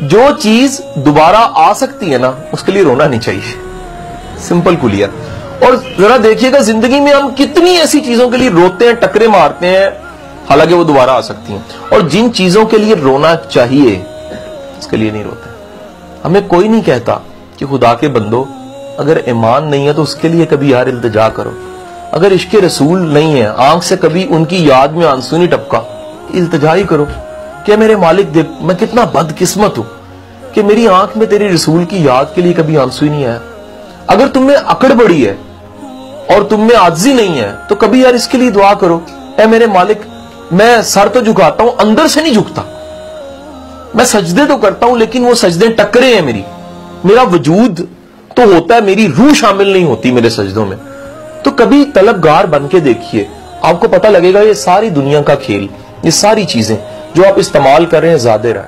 जो चीज दोबारा आ सकती है ना, उसके लिए रोना नहीं चाहिए। सिंपल कुलिया। और जरा देखिएगा जिंदगी में हम कितनी ऐसी चीजों के लिए रोते हैं, टकरे मारते हैं, हालांकि वो दोबारा आ सकती हैं। और जिन चीजों के लिए रोना चाहिए उसके लिए नहीं रोते। हमें कोई नहीं कहता कि खुदा के बंदो अगर ईमान नहीं है तो उसके लिए कभी यार इल्तिजा करो, अगर इश्क रसूल नहीं है, आंख से कभी उनकी याद में आंसू नहीं टपका, इल्तिजा ही करो कि मेरे मालिक देख मैं कितना बदकिस्मत हूं कि मेरी आंख में तेरे रसूल की याद के लिए कभी आंसू ही नहीं आया। अगर तुम्हें अकड़ बड़ी है और तुम में आजिज़ी नहीं है तो कभी यार इसके लिए दुआ करो, ऐ मेरे मालिक मैं सर तो झुकाता हूं, अंदर से नहीं झुकता, मैं सजदे तो करता हूं लेकिन वो सजदे टकरे हैं, मेरा वजूद तो होता है, मेरी रूह शामिल नहीं होती मेरे सजदों में। तो कभी तलबगार बन के देखिए, आपको पता लगेगा ये सारी दुनिया का खेल, ये सारी चीजें जो आप इस्तेमाल कर रहे हैं ज़ादिर है।